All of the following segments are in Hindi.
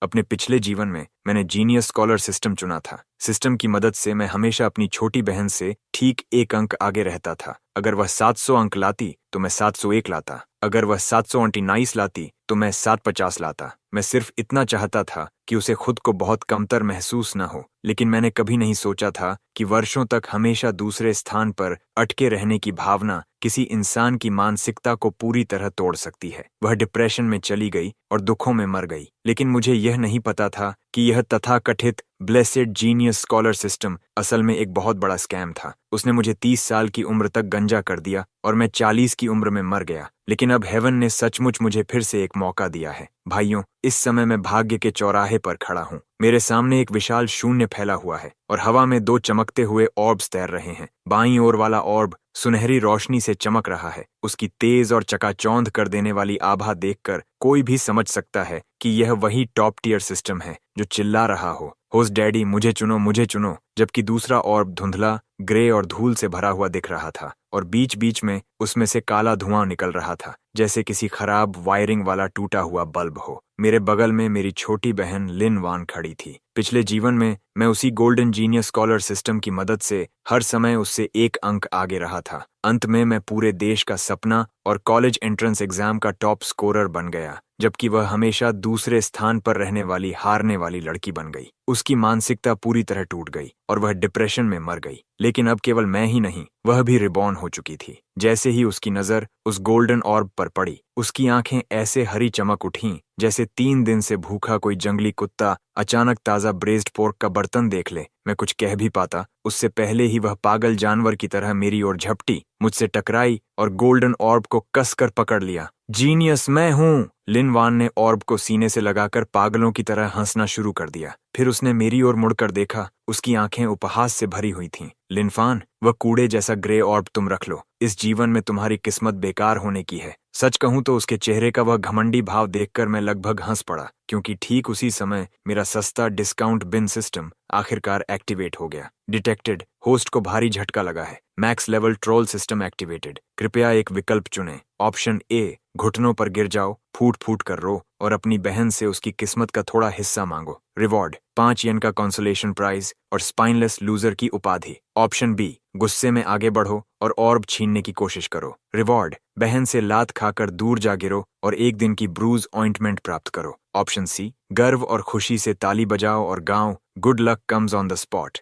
अपने पिछले जीवन में मैंने जीनियस स्कॉलर सिस्टम चुना था। सिस्टम की मदद से मैं हमेशा अपनी छोटी बहन से ठीक एक अंक आगे रहता था। अगर वह 700 अंक लाती तो मैं 701 लाता। अगर वह 729 लाती तो मैं 750 लाता। मैं सिर्फ इतना चाहता था कि उसे खुद को बहुत कमतर महसूस न हो, लेकिन मैंने कभी नहीं सोचा था कि वर्षों तक हमेशा दूसरे स्थान पर अटके रहने की भावना किसी इंसान की मानसिकता को पूरी तरह तोड़ सकती है। वह डिप्रेशन में चली गई और दुखों में मर गई, लेकिन मुझे यह नहीं पता था कि यह तथाकथित ब्लेसेड जीनियस स्कॉलर सिस्टम असल में एक बहुत बड़ा स्कैम था। उसने मुझे 30 साल की उम्र तक गंजा कर दिया और मैं 40 की उम्र में मर गया। लेकिन अब हेवन ने सचमुच मुझे फिर से एक मौका दिया है। भाइयों, इस समय मैं भाग्य के चौराहे पर खड़ा हूँ। मेरे सामने एक विशाल शून्य फैला हुआ है और हवा में दो चमकते हुए ऑर्ब्स तैर रहे हैं। बाईं ओर वाला ऑर्ब सुनहरी रोशनी से चमक रहा है। उसकी तेज और चकाचौंध कर देने वाली आभा देखकर कोई भी समझ सकता है कि यह वही टॉप टियर सिस्टम है जो चिल्ला रहा हो, होस्ट डैडी मुझे चुनो मुझे चुनो। जबकि दूसरा ऑर्ब धुंधला, ग्रे और धूल से भरा हुआ दिख रहा था और बीच बीच में उसमें से काला धुआं निकल रहा था, जैसे किसी खराब वायरिंग वाला टूटा हुआ बल्ब हो। मेरे बगल में मेरी छोटी बहन लिन वान खड़ी थी। पिछले जीवन में मैं उसी गोल्डन जीनियस स्कॉलर सिस्टम की मदद से हर समय उससे एक अंक आगे रहा था। अंत में मैं पूरे देश का सपना और कॉलेज एंट्रेंस एग्जाम का टॉप स्कोरर बन गया, जबकि वह हमेशा दूसरे स्थान पर रहने वाली हारने वाली लड़की बन गई। उसकी मानसिकता पूरी तरह टूट गई और वह डिप्रेशन में मर गई। लेकिन अब केवल मैं ही नहीं, वह भी रिबॉर्न हो चुकी थी। जैसे ही उसकी नजर उस गोल्डन ऑर्ब पर पड़ी, उसकी आंखें ऐसे हरी चमक उठीं जैसे 3 दिन से भूखा कोई जंगली कुत्ता अचानक ताजा ब्रेस्ड पोर्क का बर्तन देख ले। मैं कुछ कह भी पाता उससे पहले ही वह पागल जानवर की तरह मेरी ओर झपटी, मुझसे टकराई और गोल्डन ऑर्ब को कसकर पकड़ लिया। जीनियस मैं हूँ। लिन वान ने ऑर्ब को सीने से लगाकर पागलों की तरह हंसना शुरू कर दिया। फिर उसने मेरी ओर मुड़कर देखा। उसकी आंखें उपहास से भरी हुई थीं। लिनफान, वह कूड़े जैसा ग्रे ऑर्ब तुम रख लो। इस जीवन में तुम्हारी किस्मत बेकार होने की है। सच कहूं तो उसके चेहरे का वह घमंडी भाव देखकर मैं लगभग हंस पड़ा, क्योंकि ठीक उसी समय मेरा सस्ता डिस्काउंट बिन सिस्टम आखिरकार एक्टिवेट हो गया। डिटेक्टेड। होस्ट को भारी झटका लगा है। Max level troll system activated. कृपया एक विकल्प चुनें। ऑप्शन ए, घुटनों पर गिर जाओ, फूट फूट कर रो और अपनी बहन से उसकी किस्मत का थोड़ा हिस्सा मांगो। रिवॉर्ड 5 येन का कंसोलेशन प्राइज और स्पाइनलेस लूजर की उपाधि। ऑप्शन बी, गुस्से में आगे बढ़ो और ऑर्ब छीनने की कोशिश करो। रिवॉर्ड, बहन से लात खाकर दूर जा गिरो और 1 दिन की ब्रूज ऑइंटमेंट प्राप्त करो। ऑप्शन सी, गर्व और खुशी से ताली बजाओ और गाओ good luck comes on the spot.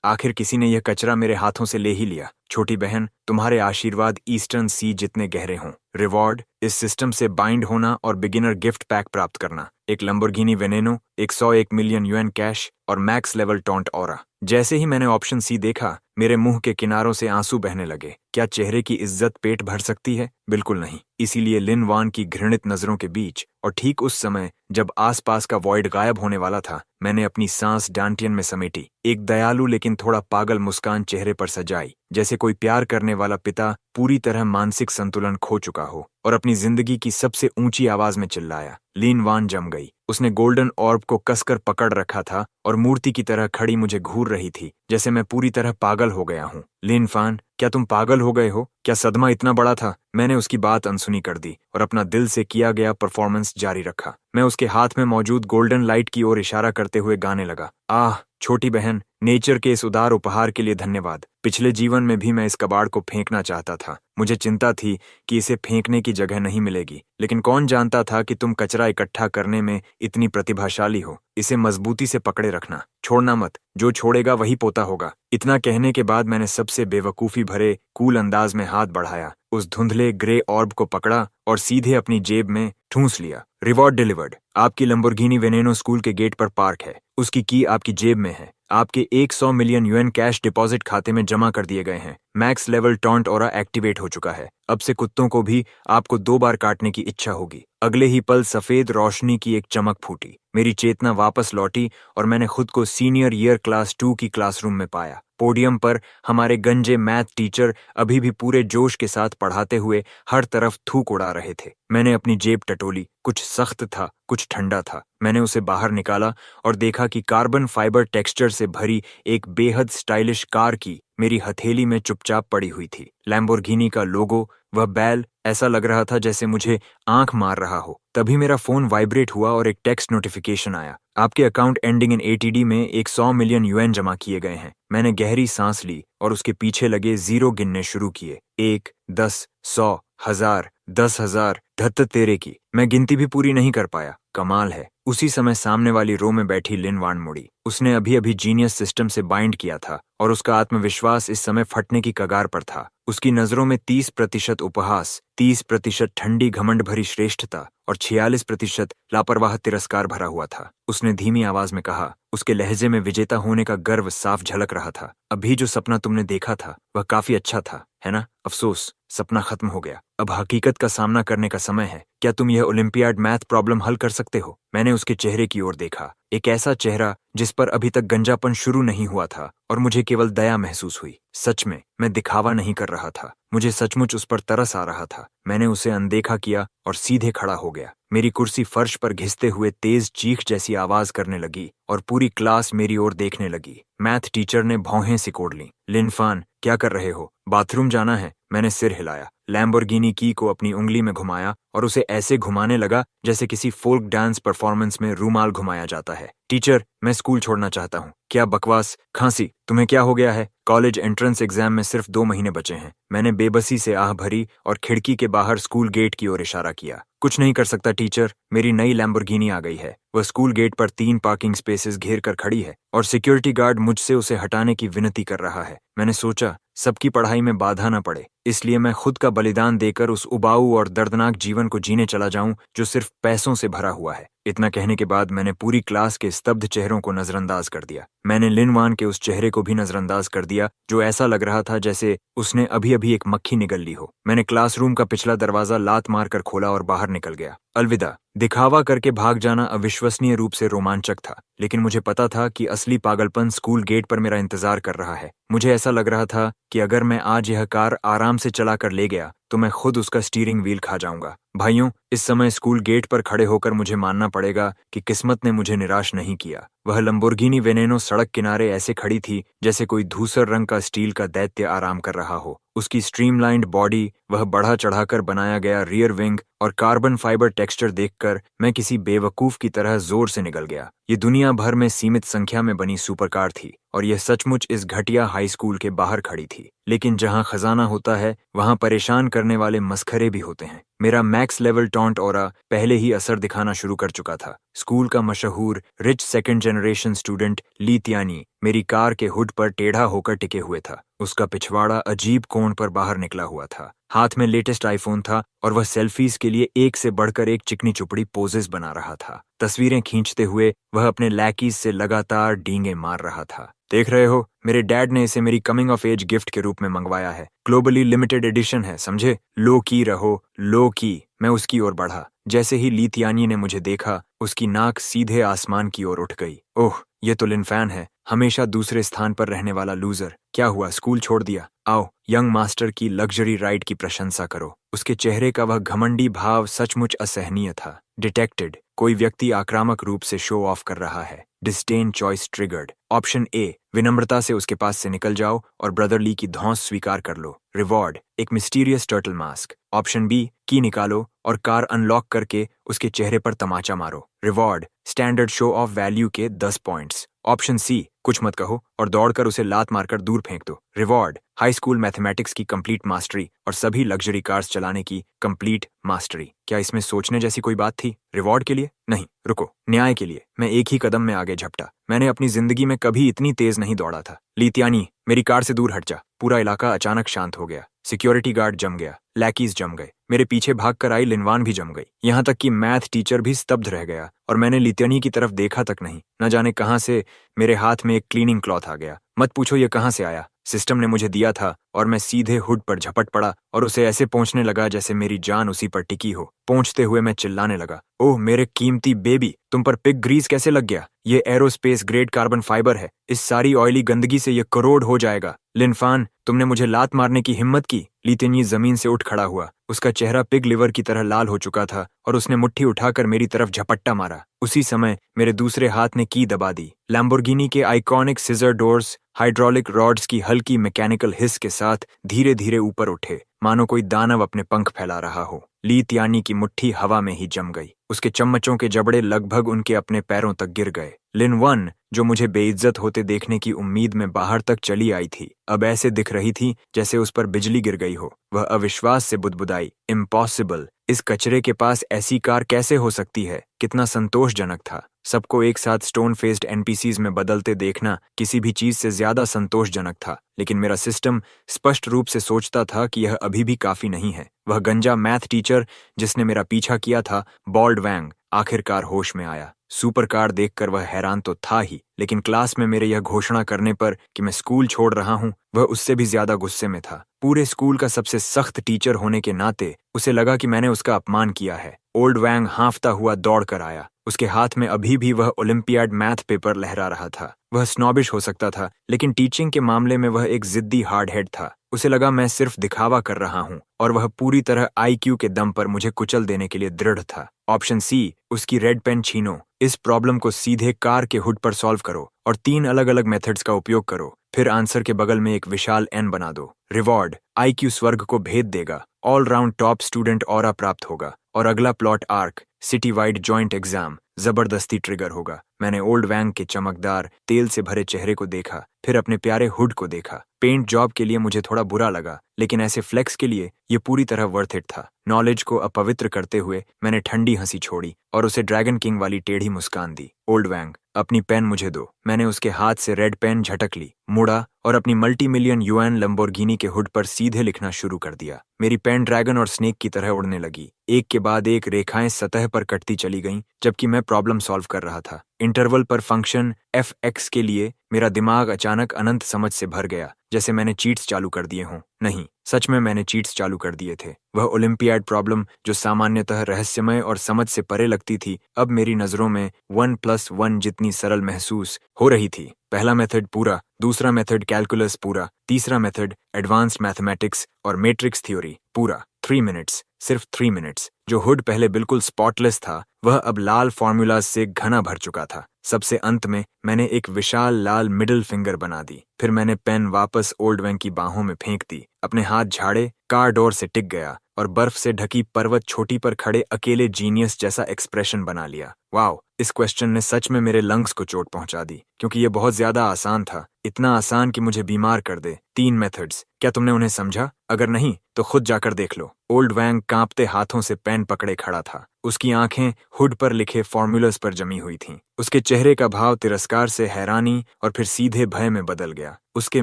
आखिर किसी ने यह कचरा मेरे हाथों से ले ही लिया। छोटी बहन, तुम्हारे आशीर्वाद ईस्टर्न सी जितने गहरे हों। रिवॉर्ड, इस सिस्टम से बाइंड होना और बिगिनर गिफ्ट पैक प्राप्त करना। एक लंबोर्गिनी वेनेनो, 101 मिलियन यूएन कैश और मैक्स लेवल टॉन्ट ऑरा। जैसे ही मैंने ऑप्शन सी देखा, मेरे मुंह के किनारों से आंसू बहने लगे। क्या चेहरे की इज्जत पेट भर सकती है? बिल्कुल नहीं। इसीलिए लिन वान की घृणित नजरों के बीच और ठीक उस समय जब आसपास का वॉइड गायब होने वाला था, मैंने अपनी सांस डांटियन में समेटी। एक दयालु लेकिन थोड़ा पागल मुस्कान चेहरे पर सजाई, जैसे कोई प्यार करने वाला पिता पूरी तरह मानसिक संतुलन खो चुका हो और अपनी जिंदगी की सबसे ऊंची आवाज में चिल्लाया। लिन वान जम गई। उसने गोल्डन ऑर्ब को कसकर पकड़ रखा था और मूर्ति की तरह खड़ी मुझे घूर रही थी, जैसे मैं पूरी तरह पागल हो गया हूँ। लिन फान, क्या तुम पागल हो गए हो? क्या सदमा इतना बड़ा था? मैंने उसकी बात अनसुनी कर दी और अपना दिल से किया गया परफॉर्मेंस जारी रखा। मैं उसके हाथ में मौजूद गोल्डन लाइट की ओर इशारा करते हुए गाने लगा। आह छोटी बहन, नेचर के इस उदार उपहार के लिए धन्यवाद। पिछले जीवन में भी मैं इस कबाड़ को फेंकना चाहता था। मुझे चिंता थी कि इसे फेंकने की जगह नहीं मिलेगी, लेकिन कौन जानता था कि तुम कचरा इकट्ठा करने में इतनी प्रतिभाशाली हो। इसे मजबूती से पकड़े रखना, छोड़ना मत। जो छोड़ेगा वही पोता होगा। इतना कहने के बाद मैंने सबसे बेवकूफी भरे कूल अंदाज में हाथ बढ़ाया, उस धुंधले ग्रे ऑर्ब को पकड़ा और सीधे अपनी जेब में ठूंस लिया। Reward delivered. आपकी लंबोर्गिनी वेनेनो स्कूल के गेट पर पार्क है। उसकी की आपकी जेब में है। आपके 100 मिलियन यूएन कैश डिपॉजिट खाते में जमा कर दिए गए हैं। Max level taunt aura activate हो चुका है। अब से कुत्तों को भी आपको 2 बार काटने की इच्छा होगी। अगले ही पल सफेद रोशनी की एक चमक फूटी। मेरी चेतना वापस लौटी और मैंने खुद को सीनियर ईयर क्लास 2 की क्लासरूम में पाया। पोडियम पर हमारे गंजे मैथ टीचर अभी भी पूरे जोश के साथ पढ़ाते हुए हर तरफ थूक उड़ा रहे थे। मैंने अपनी जेब टटोली। कुछ सख्त था, कुछ ठंडा था। मैंने उसे बाहर निकाला और देखा कि कार्बन फाइबर टेक्सचर से भरी एक बेहद स्टाइलिश कार की मेरी हथेली में चुपचाप पड़ी हुई थी। लैम्बोर्गिनी का लोगो, वह बैल, ऐसा लग रहा था जैसे मुझे आंख मार रहा हो। तभी मेरा फोन वाइब्रेट हुआ और एक टेक्स्ट नोटिफिकेशन आया। आपके अकाउंट एंडिंग इन एटीडी में एक 100 मिलियन यूएन जमा किए गए हैं। मैंने गहरी सांस ली और उसके पीछे लगे जीरो गिनने शुरू किए। 1, 10, 100, 1000, 10,000, धत्त तेरे की। मैं गिनती भी पूरी नहीं कर पाया। कमाल है। उसी समय सामने वाली रो में बैठी लिन वान मुड़ी। उसने अभी अभी जीनियस सिस्टम से बाइंड किया था और उसका आत्मविश्वास इस समय फटने की कगार पर था। उसकी नजरों में 30% उपहास, 30% ठंडी घमंड भरी श्रेष्ठता और 46% लापरवाह तिरस्कार भरा हुआ था। उसने धीमी आवाज में कहा, उसके लहजे में विजेता होने का गर्व साफ झलक रहा था। अभी जो सपना तुमने देखा था वह काफी अच्छा था, है ना? अफसोस, सपना खत्म हो गया। अब हकीकत का सामना करने का समय है। क्या तुम यह ओलंपियाड मैथ प्रॉब्लम हल कर सकते हो? मैंने उसके चेहरे की ओर देखा, एक ऐसा चेहरा जिस पर अभी तक गंजापन शुरू नहीं हुआ था, और मुझे केवल दया महसूस हुई। सच में, मैं दिखावा नहीं कर रहा था। मुझे सचमुच उस पर तरस आ रहा था। मैंने उसे अनदेखा किया और सीधे खड़ा हो गया। मेरी कुर्सी फर्श पर घिसते हुए तेज चीख जैसी आवाज करने लगी और पूरी क्लास मेरी ओर देखने लगी। मैथ टीचर ने भौहें सिकोड़ लीं। लिनफान, क्या कर रहे हो? बाथरूम जाना है? मैंने सिर हिलाया। लैम्बोर्गिनी की को अपनी उंगली में घुमाया और उसे ऐसे घुमाने लगा जैसे किसी फोल्क डांस परफॉर्मेंस में रूमाल घुमाया जाता है। टीचर, मैं स्कूल छोड़ना चाहता हूँ। क्या बकवास! खांसी! तुम्हें क्या हो गया है? कॉलेज एंट्रेंस एग्जाम में सिर्फ 2 महीने बचे हैं। मैंने बेबसी से आह भरी और खिड़की के बाहर स्कूल गेट की ओर इशारा किया। कुछ नहीं कर सकता टीचर, मेरी नई लैम्बोर्गिनी आ गई है। वह स्कूल गेट पर 3 पार्किंग स्पेसेस घेर कर खड़ी है और सिक्योरिटी गार्ड मुझसे उसे हटाने की विनती कर रहा है। मैंने सोचा, सबकी पढ़ाई में बाधा न पड़े, इसलिए मैं खुद का बलिदान देकर उस उबाऊ और दर्दनाक जीवन को जीने चला जाऊं जो सिर्फ पैसों से भरा हुआ है। इतना कहने के बाद मैंने पूरी क्लास के स्तब्ध चेहरों को नजरअंदाज कर दिया। मैंने लिन वान के उस चेहरे को भी नजरअंदाज कर दिया जो ऐसा लग रहा था जैसे उसने अभी अभी एक मक्खी निगल ली हो। मैंने क्लासरूम का पिछला दरवाजा लात मारकर खोला और बाहर निकल गया। अलविदा। दिखावा करके भाग जाना अविश्वसनीय रूप से रोमांचक था, लेकिन मुझे पता था कि असली पागलपन स्कूल गेट पर मेरा इंतजार कर रहा है। मुझे ऐसा लग रहा था कि अगर मैं आज यह कार आराम से चला कर ले गया तो मैं खुद उसका स्टीयरिंग व्हील खा जाऊंगा। भाइयों, इस समय स्कूल गेट पर खड़े होकर मुझे मानना पड़ेगा कि किस्मत ने मुझे निराश नहीं किया। वह लंबोर्गिनी वेनेनो सड़क किनारे ऐसे खड़ी थी जैसे कोई धूसर रंग का स्टील का दैत्य आराम कर रहा हो। उसकी स्ट्रीमलाइंड बॉडी, वह बढ़ा चढ़ाकर बनाया गया रियर विंग और कार्बन फाइबर टेक्सचर देखकर मैं किसी बेवकूफ की तरह जोर से निकल गया। ये दुनिया भर में सीमित संख्या में बनी सुपरकार थी और यह सचमुच इस घटिया हाई स्कूल के बाहर खड़ी थी। लेकिन जहां खजाना होता है वहां परेशान करने वाले मस्खरे भी होते हैं। मेरा मैक्स लेवल टॉन्ट ऑरा पहले ही असर दिखाना शुरू कर चुका था। स्कूल का मशहूर रिच सेकंड जनरेशन स्टूडेंट ली त्यानी मेरी कार के हुड पर टेढ़ा होकर टिके हुए था। उसका पिछवाड़ा अजीब कोण पर बाहर निकला हुआ था। हाथ में लेटेस्ट आईफोन था और वह सेल्फीज के लिए एक से बढ़कर एक चिकनी चुपड़ी पोजेस बना रहा था। तस्वीरें खींचते हुए वह अपने लैकीज से लगातार डींगे मार रहा था। देख रहे हो, मेरे डैड ने इसे मेरी कमिंग ऑफ एज गिफ्ट के रूप में मंगवाया है। ग्लोबली लिमिटेड एडिशन है, समझे? लो की रहो, लो की। मैं उसकी ओर बढ़ा। जैसे ही ली त्यानी ने मुझे देखा, उसकी नाक सीधे आसमान की ओर उठ गई। ओह, ये तो लिनफैन है, हमेशा दूसरे स्थान पर रहने वाला लूजर। क्या हुआ, स्कूल छोड़ दिया? आओ, यंग मास्टर की लग्जरी राइड की प्रशंसा करो। उसके चेहरे का वह घमंडी भाव सचमुच असहनीय था। डिटेक्टेड, कोई व्यक्ति आक्रामक रूप से शो ऑफ कर रहा है। Disdain choice triggered. Option A, विनम्रता से उसके पास से निकल जाओ और ब्रदर ली की धौंस स्वीकार कर लो। रिवॉर्ड, एक mysterious turtle mask. Option B, की निकालो और कार अनलॉक करके उसके चेहरे पर तमाचा मारो। Reward, standard show off value के 10 पॉइंट्स। ऑप्शन सी, कुछ मत कहो और दौड़कर उसे लात मारकर दूर फेंक दो। रिवॉर्ड, हाई स्कूल मैथमेटिक्स की कंप्लीट मास्टरी और सभी लग्जरी कार्स चलाने की कंप्लीट मास्टरी। क्या इसमें सोचने जैसी कोई बात थी? रिवॉर्ड के लिए? नहीं, रुको, न्याय के लिए। मैं एक ही कदम में आगे झपटा। मैंने अपनी जिंदगी में कभी इतनी तेज नहीं दौड़ा था। ली त्यानी, मेरी कार से दूर हट जा। पूरा इलाका अचानक शांत हो गया। सिक्योरिटी गार्ड जम गया, लैकीज जम गए, मेरे पीछे भागकर आई लिनवान भी जम गई। यहाँ तक कि मैथ टीचर भी स्तब्ध रह गया और मैंने लित्यनी की तरफ देखा तक नहीं। न जाने कहां से मेरे हाथ में एक क्लीनिंग क्लॉथ आ गया। मत पूछो ये कहां से आया, सिस्टम ने मुझे दिया था और मैं सीधे हुड पर झपट पड़ा और उसे ऐसे पोंछने लगा जैसे मेरी जान उसी पर टिकी हो। पोंछते हुए मैं चिल्लाने लगा, ओह मेरे कीमती बेबी, तुम पर पिग ग्रीस कैसे लग गया? ये एरोस्पेस ग्रेड कार्बन फाइबर है, इस सारी ऑयली गंदगी से ये करोड़ हो जाएगा। लिनफान, तुमने मुझे लात मारने की हिम्मत की? लित्यनी जमीन से उठ खड़ा हुआ। उसका चेहरा पिग लिवर की तरह लाल हो चुका था और उसने मुट्ठी उठाकर मेरी तरफ झपट्टा मारा। उसी समय मेरे दूसरे हाथ ने की दबा दी। लैम्बोर्गिनी के iconic scissor doors hydraulic rods की हल्की मैकेनिकल हिस के साथ धीरे धीरे ऊपर उठे, मानो कोई दानव अपने पंख फैला रहा हो। ली त्यानी की मुट्ठी हवा में ही जम गई। उसके चम्मचों के जबड़े लगभग उनके अपने पैरों तक गिर गए। लिन वन, जो मुझे बेइज्जत होते देखने की उम्मीद में बाहर तक चली आई थी, अब ऐसे दिख रही थी जैसे उस पर बिजली गिर गई हो। वह अविश्वास से बुदबुदाई, इम्पॉसिबल, इस कचरे के पास ऐसी कार कैसे हो सकती है। कितना संतोषजनक था। सबको एक साथ स्टोन फेस्ड एनपीसीज में बदलते देखना किसी भी चीज से ज्यादा संतोषजनक था, लेकिन मेरा सिस्टम स्पष्ट रूप से सोचता था कि यह अभी भी काफी नहीं है। वह गंजा मैथ टीचर जिसने मेरा पीछा किया था, बॉल्ड वैंग, आखिरकार होश में आया। सुपर कार देखकर वह हैरान तो था ही, लेकिन क्लास में मेरे यह घोषणा करने पर कि मैं स्कूल छोड़ रहा हूं, वह उससे भी ज्यादा गुस्से में था। पूरे स्कूल का सबसे सख्त टीचर होने के नाते उसे लगा कि मैंने उसका अपमान किया है। ओल्ड वैंग हांफता हुआ दौड़ कर आया। उसके हाथ में अभी भी वह ओलंपियाड मैथ पेपर लहरा रहा था। वह स्नॉबिश हो सकता था, लेकिन टीचिंग के मामले में वह एक जिद्दी हार्ड हेड था। उसे लगा मैं सिर्फ दिखावा कर रहा हूं, और वह पूरी तरह आईक्यू के दम पर मुझे कुचल देने के लिए दृढ़ था। ऑप्शन सी, उसकी रेड पेन छीनो। इस प्रॉब्लम को सीधे कार के हुड पर सॉल्व करो और 3 अलग अलग मेथड्स का उपयोग करो। फिर आंसर के बगल में एक विशाल एन बना दो। रिवॉर्ड, आईक्यू स्वर्ग को भेद देगा, all round top student aura प्राप्त होगा, और अगला plot arc, city wide joint exam, जबरदस्ती ट्रिगर होगा। मैंने ओल्ड वैंग के चमकदार तेल से भरे चेहरे को देखा, फिर अपने प्यारे हुड को देखा। पेंट जॉब के लिए मुझे थोड़ा बुरा लगा, लेकिन ऐसे फ्लेक्स के लिए ये पूरी तरह वर्थ इट था। नॉलेज को अपवित्र करते हुए मैंने ठंडी हंसी छोड़ी और उसे ड्रैगन किंग वाली टेढ़ी मुस्कान दी। ओल्ड वैंग, अपनी पेन मुझे दो। मैंने उसके हाथ से रेड पेन झटक ली, मुड़ा और अपनी मल्टी मिलियन युआन लंबोर्गिनी के हुड पर सीधे लिखना शुरू कर दिया। मेरी पेन ड्रैगन और स्नेक की तरह उड़ने लगी। एक के बाद एक रेखाएं सतह पर कटती चली गईं, जबकि मैं प्रॉब्लम सॉल्व कर रहा था। इंटरवल पर फंक्शन fx के लिए मेरा दिमाग अचानक अनंत समझ से भर गया, जैसे मैंने चीट्स चालू कर दिए हों। नहीं, सच में मैंने चीट्स चालू कर दिए थे। वह ओलंपियाड प्रॉब्लम जो सामान्यतः रहस्यमय और समझ से परे लगती थी, अब मेरी नजरों में 1+1 जितनी सरल महसूस हो रही थी। पहला मेथड पूरा, दूसरा मेथड कैलकुलस पूरा, तीसरा मेथड एडवांस्ड मैथमेटिक्स और मैट्रिक्स थ्योरी पूरा। 3 मिनट्स, सिर्फ 3 मिनट्स। जो हुड पहले बिल्कुल स्पॉटलेस था, वह अब लाल फॉर्मूलाज से घना भर चुका था। सबसे अंत में मैंने एक विशाल लाल मिडिल फिंगर बना दी। फिर मैंने पेन वापस ओल्ड वैंग की बाहों में फेंक दी, अपने हाथ झाड़े, कार डोर से टिक गया और बर्फ से ढकी पर्वत चोटी पर खड़े अकेले जीनियस जैसा एक्सप्रेशन बना लिया। वाओ, इस क्वेश्चन ने सच में मेरे लंग्स को चोट पहुंचा दी, क्योंकि यह बहुत ज्यादा आसान था। इतना आसान कि मुझे बीमार कर दे। 3 मेथड्स, क्या तुमने उन्हें समझा? अगर नहीं तो खुद जाकर देख लो। ओल्ड वैंग कांपते हाथों से पेन पकड़े खड़ा था। उसकी आंखें हुड पर लिखे फॉर्मूलास पर जमी हुई थीं। उसके चेहरे का भाव तिरस्कार से हैरानी और फिर सीधे भय में बदल गया। उसके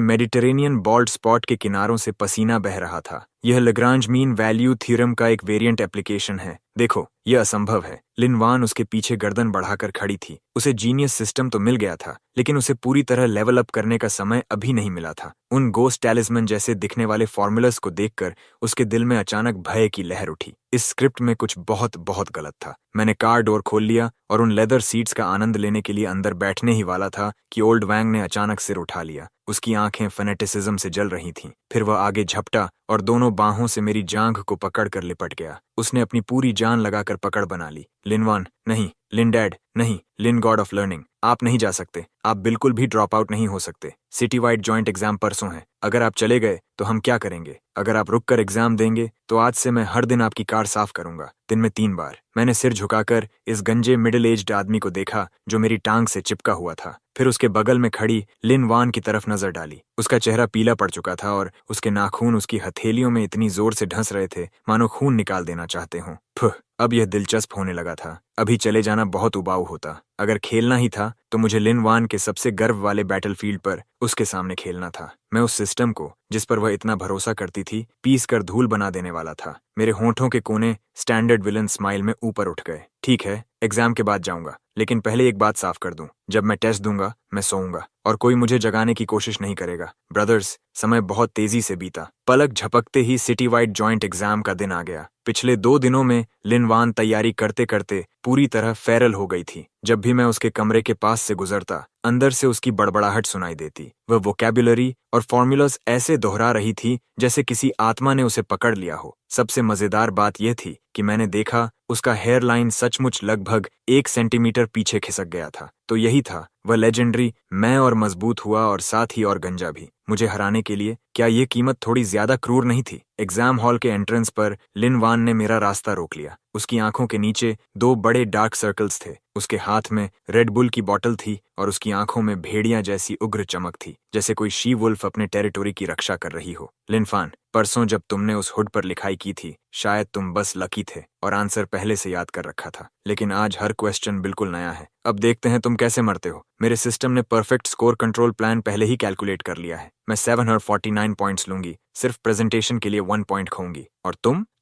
मेडिटेरेनियन बॉल्ड स्पॉट के किनारों से पसीना बह रहा था। यह लग्रांज मीन वैल्यू थ्योरम का एक वेरिएंट एप्लीकेशन है। देखो, यह असंभव है। लिन वान उसके पीछे गर्दन बढ़ाकर खड़ी थी। उसे जीनियस सिस्टम तो मिल गया था, लेकिन उसे पूरी तरह लेवल अप करने का समय अभी नहीं मिला था। उन गोस्ट टैलिस्मन जैसे दिखने वाले फॉर्मूलास को देखकर उसके दिल में अचानक भय की लहर उठी। इस स्क्रिप्ट में कुछ बहुत बहुत गलत था। मैंने कार डोर खोल लिया और उन लेदर सीट्स का आनंद लेने के लिए अंदर बैठने ही वाला था कि ओल्ड वैंग ने अचानक सिर उठा लिया। उसकी आंखें फैनेटिसिज्म से जल रही थीं। फिर वह आगे झपटा और दोनों बाहों से मेरी जांघ को पकड़कर लिपट गया। उसने अपनी पूरी जान लगाकर पकड़ बना ली। लिन वन, नहीं। लिन डैड, नहीं। लिन गॉड ऑफ लर्निंग, आप नहीं जा सकते। आप बिल्कुल भी ड्रॉप आउट नहीं हो सकते। सिटी वाइड जॉइंट एग्जाम परसों है। अगर आप चले गए तो हम क्या करेंगे? अगर आप रुक कर एग्जाम देंगे तो आज से मैं हर दिन आपकी कार साफ करूंगा, दिन में 3 बार। मैंने सिर झुकाकर इस गंजे मिडिल एज्ड आदमी को देखा जो मेरी टांग से चिपका हुआ था। फिर उसके बगल में खड़ी लिन वान की तरफ नजर डाली। उसका चेहरा पीला पड़ चुका था और उसके नाखून उसकी हथेलियों में इतनी जोर से ढंस रहे थे मानो खून निकाल देना चाहते हों। अब यह दिलचस्प होने लगा था। अभी चले जाना बहुत उबाऊ होता। अगर खेलना ही था तो मुझे लिन वान के सबसे गर्व वाले बैटलफील्ड पर उसके सामने खेलना था। मैं उस सिस्टम को, जिस पर वह इतना भरोसा करती थी, पीस कर धूल बना देने वाला था। मेरे होंठों के कोने स्टैंडर्ड विलन स्माइल में ऊपर उठ गए। ठीक है, एग्जाम के बाद जाऊंगा, लेकिन पहले एक बात साफ कर दूं। जब मैं टेस्ट दूंगा, मैं सोऊंगा और कोई मुझे जगाने की कोशिश नहीं करेगा। ब्रदर्स, समय बहुत तेजी से बीता। पलक झपकते ही सिटी वाइड जॉइंट एग्जाम का दिन आ गया। पिछले 2 दिनों में लिन वान तैयारी करते करते पूरी तरह फेरल हो गई थी। जब भी मैं उसके कमरे के पास से गुजरता, अंदर से उसकी बड़बड़ाहट सुनाई देती। वह वोकैबुलरी और फॉर्मूलास ऐसे दोहरा रही थी जैसे किसी आत्मा ने उसे पकड़ लिया हो। सबसे मजेदार बात यह थी कि मैंने देखा उसका हेयरलाइन सचमुच लगभग 1 सेंटीमीटर पीछे खिसक गया था। तो यही था वह लेजेंडरी मैं, और मजबूत हुआ और साथ ही और गंजा भी। मुझे हराने के लिए क्या ये कीमत थोड़ी ज्यादा क्रूर नहीं थी? एग्जाम हॉल के एंट्रेंस पर लिन वान ने मेरा रास्ता रोक लिया। उसकी आंखों के नीचे 2 बड़े डार्क सर्कल्स थे। उसके हाथ में रेड बुल की बोतल थी और उसकी आंखों में भेड़िया जैसी उग्र चमक थी, जैसे कोई शी वुल्फ अपने टेरिटोरी की रक्षा कर रही हो। लिनफान, परसों जब तुमने उस हुड पर लिखाई की थी, शायद तुम बस लकी थे और आंसर पहले से याद कर रखा था, लेकिन आज हर क्वेश्चन बिल्कुल नया है। अब देखते हैं तुम कैसे मरते हो। मेरे सिस्टम ने परफेक्ट स्कोर कंट्रोल प्लान पहले ही कैलकुलेट कर लिया है। मैं 749 पॉइंट्स लूंगी, सिर्फ प्रेजेंटेशन के लिए 1 पॉइंट खोऊंगी, और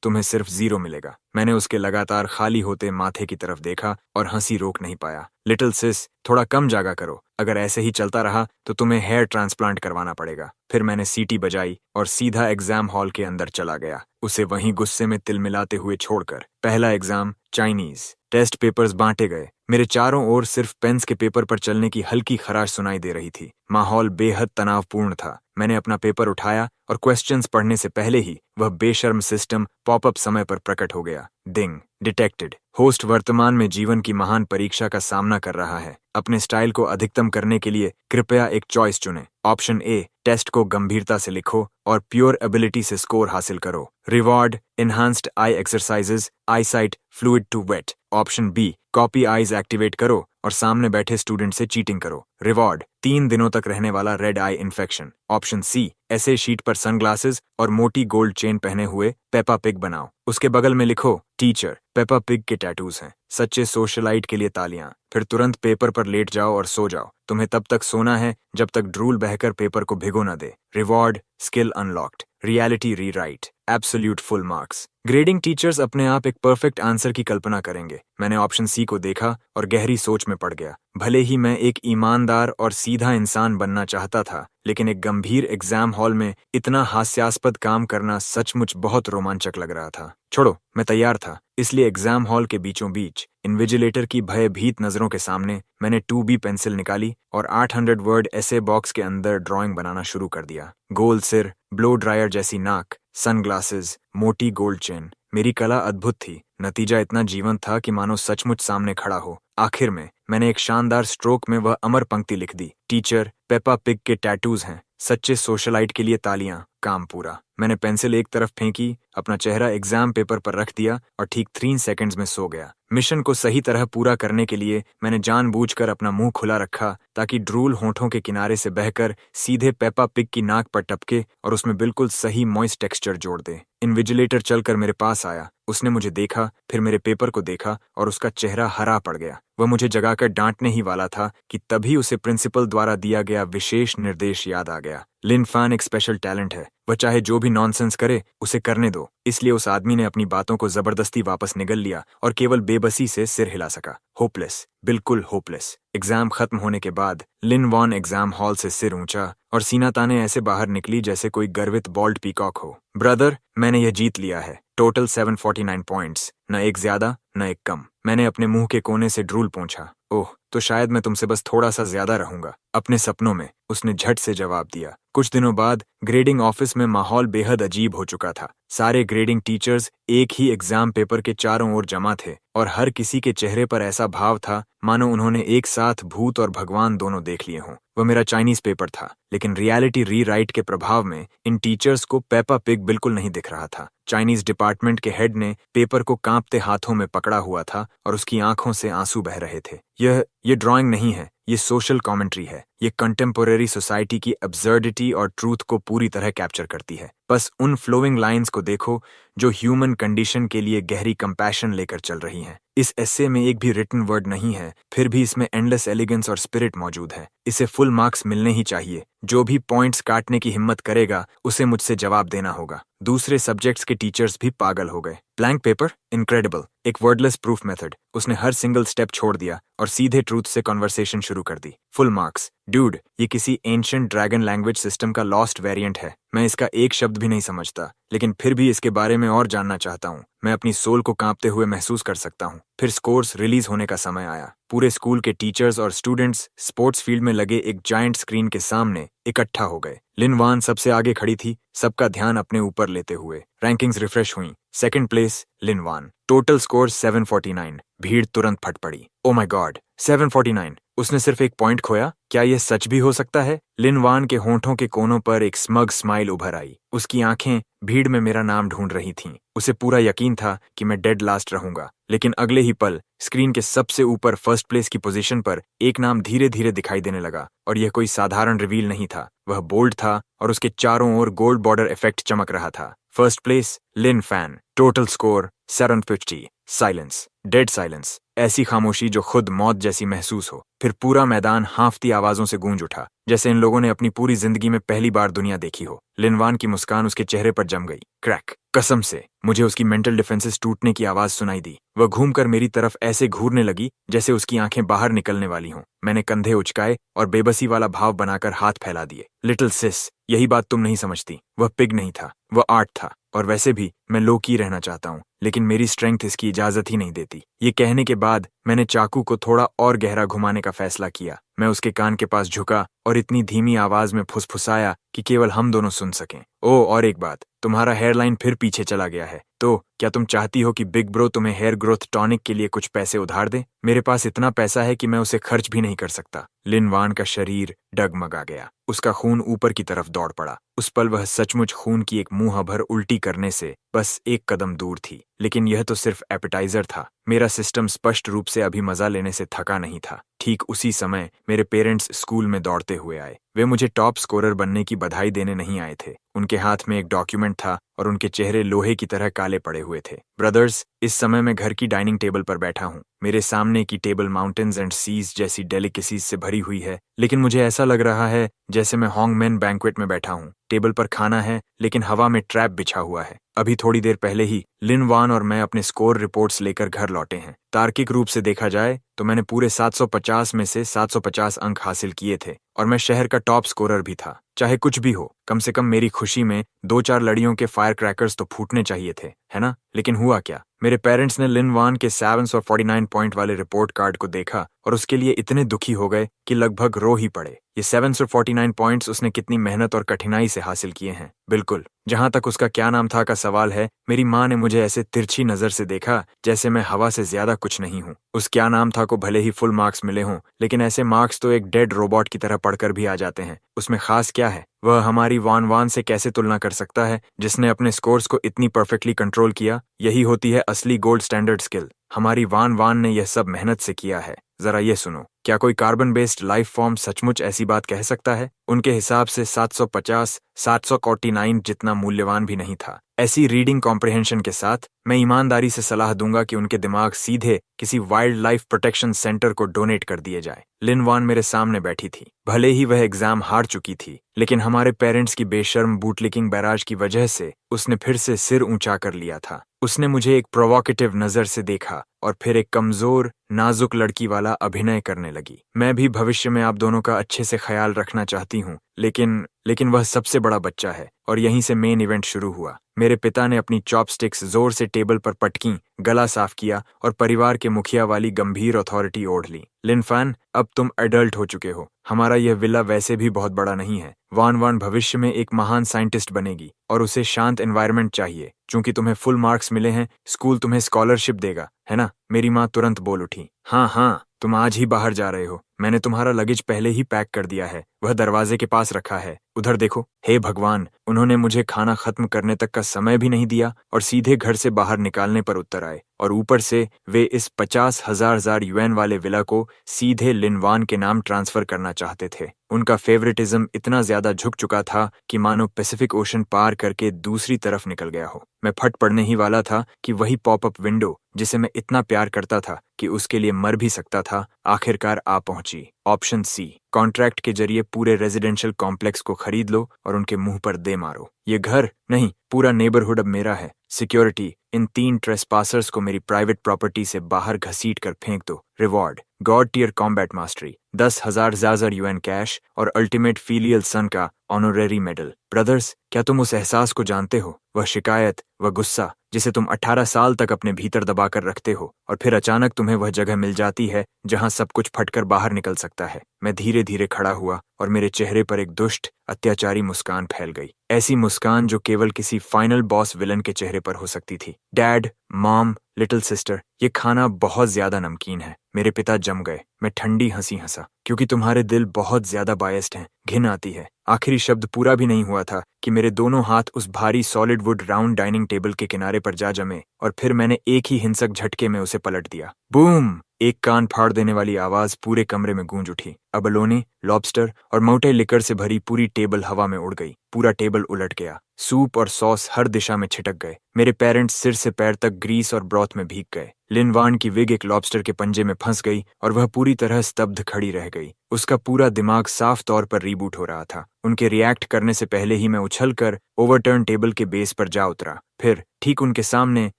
तुम्हें सिर्फ 0 मिलेगा। मैंने उसके लगातार खाली होते माथे की तरफ देखा और हंसी रोक नहीं पाया। लिटिल सिस, थोड़ा कम जागा करो। अगर ऐसे ही चलता रहा तो तुम्हें हेयर ट्रांसप्लांट करवाना पड़ेगा। फिर मैंने सीटी बजाई और सीधा एग्जाम हॉल के अंदर चला गया, उसे वहीं गुस्से में तिलमिलाते हुए छोड़कर। पहला एग्जाम चाइनीज। टेस्ट पेपर्स बांटे गए। मेरे चारों ओर सिर्फ पेन्स के पेपर पर चलने की हल्की खराश सुनाई दे रही थी। माहौल बेहद तनावपूर्ण था। मैंने अपना पेपर उठाया और क्वेश्चंस पढ़ने से पहले ही वह बेशर्म सिस्टम पॉपअप समय पर प्रकट हो गया। डिंग, डिटेक्टेड। होस्ट वर्तमान में जीवन की महान परीक्षा का सामना कर रहा है। अपने स्टाइल को अधिकतम करने के लिए कृपया एक चॉइस चुनें। ऑप्शन ए, टेस्ट को गंभीरता से लिखो और प्योर एबिलिटी से स्कोर हासिल करो। Reward, enhanced eye exercises, eyesight fluid to wet. Option B, copy eyes activate करो और सामने बैठे स्टूडेंट से चीटिंग करो। रिवॉर्ड, 3 दिनों तक रहने वाला red eye infection. Option C, ऐसे शीट पर सनग्लासेस और मोटी गोल्ड चेन पहने हुए पेपा पिग बनाओ। उसके बगल में लिखो, टीचर, पेपा पिग के टैटूज हैं। सच्चे सोशलाइट के लिए तालियां। फिर तुरंत पेपर पर लेट जाओ और सो जाओ। तुम्हें तब तक सोना है जब तक ड्रूल बहकर पेपर को भिगो न दे। Reward, skill unlocked, reality rewrite, absolute full marks. Grading teachers अपने आप एक परफेक्ट आंसर की कल्पना करेंगे। मैंने ऑप्शन सी को देखा और गहरी सोच में पड़ गया। भले ही मैं एक ईमानदार और सीधा इंसान बनना चाहता था, लेकिन एक गंभीर एग्जाम हॉल में इतना हास्यास्पद काम करना सचमुच बहुत रोमांचक लग रहा था। छोड़ो, मैं तैयार था। इसलिए एग्जाम हॉल के बीचों बीच इन्विजिलेटर की भयभीत नजरों के सामने मैंने 2B पेंसिल निकाली और 800 वर्ड ऐसे बॉक्स के अंदर ड्राइंग बनाना शुरू कर दिया। गोल सिर, ब्लो ड्रायर जैसी नाक, सनग्लासेस, मोटी गोल्ड चेन। मेरी कला अद्भुत थी। नतीजा इतना जीवंत था कि मानो सचमुच सामने खड़ा हो। आखिर में मैंने एक शानदार स्ट्रोक में वह अमर पंक्ति लिख दी, टीचर, पेपा पिग के टैटूज हैं। सच्चे सोशलाइट के लिए तालियां। काम पूरा। मैंने पेंसिल एक तरफ फेंकी, अपना चेहरा एग्जाम पेपर पर रख दिया और ठीक 3 सेकंड्स में सो गया। मिशन को सही तरह पूरा करने के लिए मैंने जानबूझकर अपना मुंह खुला रखा ताकि ड्रूल होठों के किनारे से बहकर सीधे पेपा पिग की नाक पर टपके और उसमें बिल्कुल सही मॉइस्ट टेक्सचर जोड़ दे। इन्विजिलेटर चलकर मेरे पास आया। उसने मुझे देखा, फिर मेरे पेपर को देखा और उसका चेहरा हरा पड़ गया। वह मुझे जगाकर डांटने ही वाला था कि तभी उसे प्रिंसिपल द्वारा दिया गया विशेष निर्देश याद आ गया। लिन फान एक स्पेशल टैलेंट है। वह चाहे जो भी नॉनसेंस करे, उसे करने दो। इसलिए उस आदमी ने अपनी बातों को जबरदस्ती वापस निगल लिया और केवल बेबसी से सिर हिला सका। होपलेस, बिल्कुल होपलेस। एग्जाम खत्म होने के बाद लिन वॉन एग्जाम हॉल से सिर ऊंचा और सीना ताने ऐसे बाहर निकली जैसे कोई गर्वित बॉल्ड पीकॉक हो। ब्रदर, मैंने यह जीत लिया है। टोटल 749 पॉइंट्स, न एक ज्यादा न एक कम। मैंने अपने मुंह के कोने से ड्रूल पोंछा। ओह, तो शायद मैं तुमसे बस थोड़ा सा ज्यादा रहूंगा। अपने सपनों में, उसने झट से जवाब दिया। कुछ दिनों बाद ग्रेडिंग ऑफिस में माहौल बेहद अजीब हो चुका था। सारे ग्रेडिंग टीचर्स एक ही एग्जाम पेपर के चारों ओर जमा थे और हर किसी के चेहरे पर ऐसा भाव था मानो उन्होंने एक साथ भूत और भगवान दोनों देख लिए हों। वह मेरा चाइनीज पेपर था, लेकिन रियलिटी रीराइट के प्रभाव में इन टीचर्स को पेपा पिग बिल्कुल नहीं दिख रहा था। चाइनीज डिपार्टमेंट के हेड ने पेपर को कांपते हाथों में पकड़ा हुआ था और उसकी आंखों से आंसू बह रहे थे। ये ड्राइंग नहीं है, ये सोशल कमेंट्री है। ये कंटेम्पोरेरी सोसाइटी की एब्सर्डिटी और ट्रूथ को पूरी तरह कैप्चर करती है। बस उन फ्लोइंग लाइंस को देखो जो ह्यूमन कंडीशन के लिए गहरी कंपैशन लेकर चल रही हैं। इस एस्से में एक भी रिटन वर्ड नहीं है, फिर भी इसमें एंडलेस एलिगेंस और स्पिरिट मौजूद है। इसे फुल मार्क्स मिलने ही चाहिए। जो भी पॉइंट्स काटने की हिम्मत करेगा, उसे मुझसे जवाब देना होगा। दूसरे सब्जेक्ट्स के टीचर्स भी पागल हो गए। Blank paper, incredible. एक वर्डलेस प्रूफ मेथड। उसने हर सिंगल स्टेप छोड़ दिया और सीधे ट्रूथ से कॉन्वर्सेशन शुरू कर दी। Full marks. ड्यूड, ये किसी एंशिएंट ड्रैगन लैंग्वेज सिस्टम का लॉस्ट वेरिएंट है। मैं इसका एक शब्द भी नहीं समझता, लेकिन फिर भी इसके बारे में और जानना चाहता हूँ। मैं अपनी सोल को कांपते हुए महसूस कर सकता हूँ। फिर स्कोर्स रिलीज होने का समय आया। पूरे स्कूल के टीचर्स और स्टूडेंट्स स्पोर्ट्स फील्ड में लगे एक जायंट स्क्रीन के सामने इकट्ठा हो गए। लिन वान सबसे आगे खड़ी थी, सबका ध्यान अपने ऊपर लेते हुए। रैंकिंग्स रिफ्रेश हुई। सेकंड प्लेस लिन वान, टोटल स्कोर 749। भीड़ तुरंत फट पड़ी। Oh my God, 749! उसने सिर्फ एक पॉइंट खोया। क्या यह सच भी हो सकता है? लिन वान के होंठों के कोनों पर एक स्मग स्माइल उभर आई। उसकी आंखें भीड़ में मेरा नाम ढूंढ रही थीं। उसे पूरा यकीन था कि मैं डेड लास्ट रहूंगा। लेकिन अगले ही पल स्क्रीन के सबसे ऊपर फर्स्ट प्लेस की पोजीशन पर एक नाम धीरे धीरे दिखाई देने लगा। और यह कोई साधारण रिवील नहीं था, वह बोल्ड था और उसके चारों ओर गोल्ड बॉर्डर इफेक्ट चमक रहा था। First place Lin Fan, total score 750। Silence, dead silence, ऐसी खामोशी जो खुद मौत जैसी महसूस हो। फिर पूरा मैदान हांफती आवाजों से गूंज उठा, जैसे इन लोगों ने अपनी पूरी जिंदगी में पहली बार दुनिया देखी हो। लिन वान की मुस्कान उसके चेहरे पर जम गई। क्रैक! कसम से मुझे उसकी मेंटल डिफेंसेस टूटने की आवाज सुनाई दी। वह घूमकर मेरी तरफ ऐसे घूरने लगी जैसे उसकी आंखें बाहर निकलने वाली हों। मैंने कंधे उचकाए और बेबसी वाला भाव बनाकर हाथ फैला दिए। लिटिल सिस, यही बात तुम नहीं समझती। वह पिग नहीं था, वह आर्ट था। और वैसे भी मैं लो की रहना चाहता हूँ, लेकिन मेरी स्ट्रेंथ इसकी इजाजत ही नहीं देती। ये कहने के बाद मैंने चाकू को थोड़ा और गहरा घुमाने का फैसला किया। मैं उसके कान के पास झुका और इतनी धीमी आवाज में फुसफुसाया कि केवल हम दोनों सुन सकें। ओह, और एक बात, तुम्हारा हेयरलाइन फिर पीछे चला गया है। तो क्या तुम चाहती हो कि बिग ब्रो तुम्हें हेयर ग्रोथ टॉनिक के लिए कुछ पैसे उधार दे? मेरे पास इतना पैसा है कि मैं उसे खर्च भी नहीं कर सकता। लिन वान का शरीर डगमगा गया। उसका खून ऊपर की तरफ दौड़ पड़ा। उस पल वह सचमुच खून की एक मुंह भर उल्टी करने से बस एक कदम दूर थी। लेकिन यह तो सिर्फ एपेटाइजर था। मेरा सिस्टम स्पष्ट रूप से अभी मजा लेने से थका नहीं था। ठीक उसी समय मेरे पेरेंट्स स्कूल में दौड़ते हुए आए। वे मुझे टॉप स्कोरर बनने की बधाई देने नहीं आए थे। उनके हाथ में एक डॉक्यूमेंट था और उनके चेहरे लोहे की तरह काले पड़े हुए थे। ब्रदर्स, इस समय मैं घर की डाइनिंग टेबल पर बैठा हूँ। मेरे सामने की टेबल माउंटेन्स एंड सीज जैसी डेलिकेसीज से भरी हुई है, लेकिन मुझे ऐसा लग रहा है जैसे मैं हॉन्गमेन बैंक्वेट में बैठा हूँ। टेबल पर खाना है, लेकिन हवा में ट्रैप बिछा हुआ है। अभी थोड़ी देर पहले ही लिन वान और मैं अपने स्कोर रिपोर्ट्स लेकर घर लौटे हैं। तार्किक रूप से देखा जाए तो मैंने पूरे 750 में से 750 अंक हासिल किए थे और मैं शहर का टॉप स्कोरर भी था। चाहे कुछ भी हो, कम से कम मेरी खुशी में 2-4 लड़ियों के फायर क्रैकर्स तो फूटने चाहिए थे, है ना? लेकिन हुआ क्या? मेरे पेरेंट्स ने लिन वान के 749 पॉइंट वाले रिपोर्ट कार्ड को देखा और उसके लिए इतने दुखी हो गए कि लगभग रो ही पड़े। ये 749 पॉइंट्स उसने कितनी मेहनत और कठिनाई से हासिल किए हैं। बिल्कुल, जहां तक उसका क्या नाम था का सवाल है, मेरी माँ ने मुझे ऐसे तिरछी नजर से देखा जैसे मैं हवा से ज्यादा कुछ नहीं हूँ। उस क्या नाम था को भले ही फुल मार्क्स मिले हों, लेकिन ऐसे मार्क्स तो एक डेड रोबोट की तरह पढ़कर भी आ जाते हैं। उसमें खास क्या है? वह हमारी वान वान से कैसे तुलना कर सकता है, जिसने अपने स्कोर्स को इतनी परफेक्टली कंट्रोल किया? यही होती है असली गोल्ड स्टैंडर्ड स्किल। हमारी वान वान ने यह सब मेहनत से किया है। जरा ये सुनो, क्या कोई कार्बन बेस्ड लाइफ फॉर्म सचमुच ऐसी बात कह सकता है? उनके हिसाब से 750, 749 जितना मूल्यवान भी नहीं था। ऐसी रीडिंग कॉम्प्रिहेंशन के साथ मैं ईमानदारी से सलाह दूंगा कि उनके दिमाग सीधे किसी वाइल्ड लाइफ प्रोटेक्शन सेंटर को डोनेट कर दिए जाए। लिन वान मेरे सामने बैठी थी। भले ही वह एग्जाम हार चुकी थी, लेकिन हमारे पेरेंट्स की बेशर्म बूटलिकिंग बैराज की वजह से उसने फिर से सिर ऊंचा कर लिया था। उसने मुझे एक प्रोवोकेटिव नजर से देखा और फिर एक कमजोर, नाजुक लड़की वाला अभिनय करने लगी। मैं भी भविष्य में आप दोनों का अच्छे से ख्याल रखना चाहती हूँ, लेकिन वह सबसे बड़ा बच्चा है। और यहीं से मेन इवेंट शुरू हुआ। मेरे पिता ने अपनी चॉपस्टिक्स जोर से टेबल पर पटकी, गला साफ किया और परिवार के मुखिया वाली गंभीर अथॉरिटी ओढ़ ली। लिन फैन, अब तुम एडल्ट हो चुके हो। हमारा यह विला वैसे भी बहुत बड़ा नहीं है। वान वान भविष्य में एक महान साइंटिस्ट बनेगी और उसे शांत एनवायरनमेंट चाहिए। चूंकि तुम्हें फुल मार्क्स मिले हैं, स्कूल तुम्हें स्कॉलरशिप देगा, है ना? मेरी माँ तुरंत बोल उठी। हाँ हाँ, तुम आज ही बाहर जा रहे हो। मैंने तुम्हारा लगेज पहले ही पैक कर दिया है, वह दरवाजे के पास रखा है। उधर देखो। हे भगवान, उन्होंने मुझे खाना खत्म करने तक का समय भी नहीं दिया और सीधे घर से बाहर निकालने पर उतर आए। और ऊपर से वे इस 50,000 युएन वाले विला को सीधे लिन वान के नाम ट्रांसफर करना चाहते थे। उनका फेवरेटिज्म इतना ज्यादा झुक चुका था कि मानो पैसिफिक ओशन पार करके दूसरी तरफ निकल गया हो। मैं फट पड़ने ही वाला था कि वही पॉपअप विंडो जिसे मैं इतना प्यार करता था कि उसके लिए मर भी सकता था, आखिरकार आ पहुंची। ऑप्शन सी, कॉन्ट्रैक्ट के जरिए पूरे रेजिडेंशियल कॉम्प्लेक्स को खरीद लो और उनके मुंह पर दे मारो। ये घर नहीं, पूरा नेबरहुड अब मेरा है। सिक्योरिटी, इन 3 ट्रेसपासर्स को मेरी प्राइवेट प्रॉपर्टी से बाहर घसीट कर फेंक दो। Reward, god tier combat mastery, 10,000 ज़ाज़र यूएन कैश और अल्टीमेट फीलियल सन का ऑनोरेरी मेडल। ब्रदर्स, क्या तुम उस एहसास को जानते हो? वह शिकायत, वह गुस्सा जिसे तुम 18 साल तक अपने भीतर दबाकर रखते हो और फिर अचानक तुम्हें वह जगह मिल जाती है जहां सब कुछ फटकर बाहर निकल सकता है। मैं धीरे धीरे खड़ा हुआ और मेरे चेहरे पर एक दुष्ट, अत्याचारी मुस्कान फैल गई। ऐसी मुस्कान जो केवल किसी फाइनल बॉस विलन के चेहरे पर हो सकती थी। डैड, मॉम, लिटिल सिस्टर, ये खाना बहुत ज्यादा नमकीन है। मेरे पिता जम गए। मैं ठंडी हंसी हंसा। क्योंकि तुम्हारे दिल बहुत ज्यादा बायस्ड हैं। घिन आती है। आखिरी शब्द पूरा भी नहीं हुआ था कि मेरे दोनों हाथ उस भारी solid wood round dining table के किनारे पर जा जमे और फिर मैंने एक ही हिंसक झटके में उसे पलट दिया। बूम! एक कान फाड़ देने वाली आवाज पूरे कमरे में गूंज उठी। अबलोने, लॉबस्टर और मोटे लिकर से भरी पूरी टेबल हवा में उड़ गई। पूरा टेबल उलट गया। सूप और सॉस हर दिशा में छिटक गए। मेरे पेरेंट्स सिर से पैर तक ग्रीस और ब्रॉथ में भीग गए। लिन वान की विग एक लॉबस्टर के पंजे में फंस गई और वह पूरी तरह स्तब्ध खड़ी रह गई। उसका पूरा दिमाग साफ तौर पर रीबूट हो रहा था। उनके रिएक्ट करने से पहले ही मैं उछलकर ओवरटर्न टेबल के बेस पर जा उतरा। फिर ठीक उनके सामने